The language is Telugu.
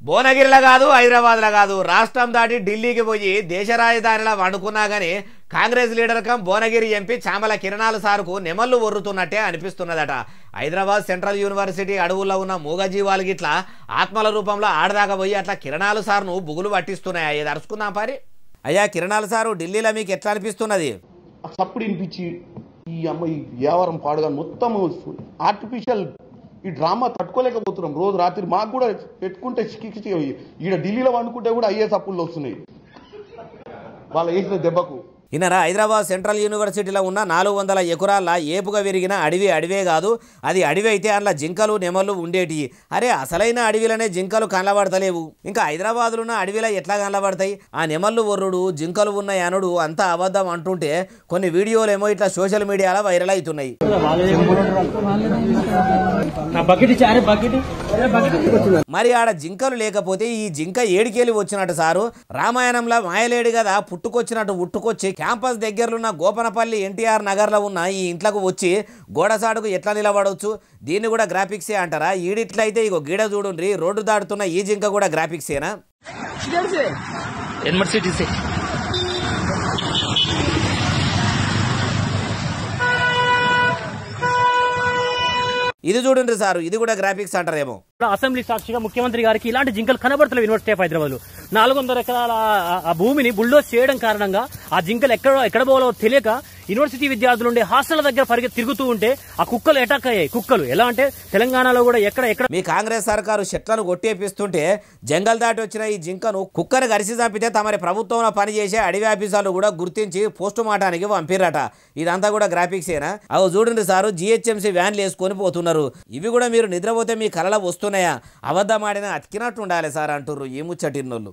భువనగిరిలో కాదు హైదరాబాద్లో కాదు రాష్ట్రం దాటి ఢిల్లీకి పోయి దేశ రాజధానిలో వండుకున్నా కానీ కాంగ్రెస్ లీడర్ కం భువనగిరి ఎంపీ చామల కిరణాల సార్కు నెమళ్ళు ఒర్రుతున్నట్టే అనిపిస్తున్నదట. హైదరాబాద్ సెంట్రల్ యూనివర్సిటీ అడవుల్లో ఉన్న మూగజీవాలు గిట్లా ఆత్మల రూపంలో ఆడదాకా పోయి అట్లా కిరణాల సార్ను బుగులు పట్టిస్తున్నాయి. ఇది అరుచుకుందాం పారి. అయ్యా కిరణాల సారు ఢిల్లీలో మీకు ఎట్లా అనిపిస్తున్నది? సప్పుడు వినిపించి ఈ అమ్మాయి వ్యవహారం పాడుగా మొత్తం ఆర్టిఫిషియల్ ఈ డ్రామా తట్టుకోలేకపోతున్నాం. రోజు రాత్రి మాకు కూడా పెట్టుకుంటే చిక్కి ఈడ ఢిల్లీలో వండుకుంటే కూడా అయ్యే సప్పుళ్ళు వస్తున్నాయి వాళ్ళ వేసిన దెబ్బకు. ఇన్నర హైదరాబాద్ సెంట్రల్ యూనివర్సిటీలో ఉన్న 400 ఎకరాల ఏపుగా విరిగిన అడవే కాదు. అది అడవి అయితే అందులో జింకలు నెమళ్ళు ఉండేటి. అరే అసలైన అడవిలోనే జింకలు కనబడతలేవు, ఇంకా హైదరాబాద్లో ఉన్న అడవిలో ఎట్లా కనబడతాయి? ఆ నెమళ్ళు ఒర్రుడు జింకలు ఉన్న అనుడు అంతా అబద్ధం అంటుంటే కొన్ని వీడియోలు ఏమో ఇట్లా సోషల్ మీడియాలో వైరల్ అవుతున్నాయి. మరి ఆడ జింకలు లేకపోతే ఈ జింక ఏడికేలి వచ్చినట్టు సారు? రామాయణంలో మాయలేడు కదా పుట్టుకొచ్చినట్టు ఉట్టుకొచ్చి క్యాంపస్ దగ్గరలో ఉన్న గోపనపల్లి ఎన్టీఆర్ నగర్లో ఉన్న ఈ ఇంట్లోకి వచ్చి గోడసాడుకు ఎట్లా నిలబడవచ్చు? దీన్ని కూడా గ్రాఫిక్సే అంటారా? ఈడిట్లయితే ఇగో గీడ చూడుండ్రి, రోడ్డు దాటుతున్న ఈ జింక కూడా గ్రాఫిక్సేనా? ఇది చూడండి సార్, ఇది కూడా గ్రాఫిక్స్ అంటారేమో. అసెంబ్లీ సాక్షిగా ముఖ్యమంత్రి గారికి ఇలాంటి జింకలు కనబడతలేవు యూనివర్సిటీ ఆఫ్ హైదరాబాద్ లో. 400 ఎకరాల ఆ భూమిని బుల్డోజ్ చేయడం కారణంగా ఆ జింకలు ఎక్కడ పోవాలో తెలియక యూనివర్సిటీ విద్యార్థులు ఉండే హాస్టల్ దగ్గర తిరుగుతూ ఉంటే ఆ కుక్కలు అటాక్ అయ్యాయి. కుక్కలు ఎలా అంటే తెలంగాణలో కూడా ఎక్కడ మీ కాంగ్రెస్ సర్కారు చెట్లను కొట్టేపిస్తుంటే జంగల్ దాటి వచ్చిన ఈ జింకను కుక్కను గరిసి చంపితే తమరి ప్రభుత్వంలో పనిచేసే అడవి ఆఫీసర్లు కూడా గుర్తించి పోస్టు మార్టానికి పంపిరట. ఇదంతా కూడా గ్రాఫిక్సేనా? అవి చూడండి సారు, జిహెచ్ఎంసీ వ్యాన్లు వేసుకొని పోతున్నారు. ఇవి కూడా మీరు నిద్రపోతే మీ కళలో వస్తున్నాయా? అబద్ధమాడిన అతికినట్టు ఉండాలి సార్ అంటుర్రు ఈ ముచ్చటిన్నోళ్ళు.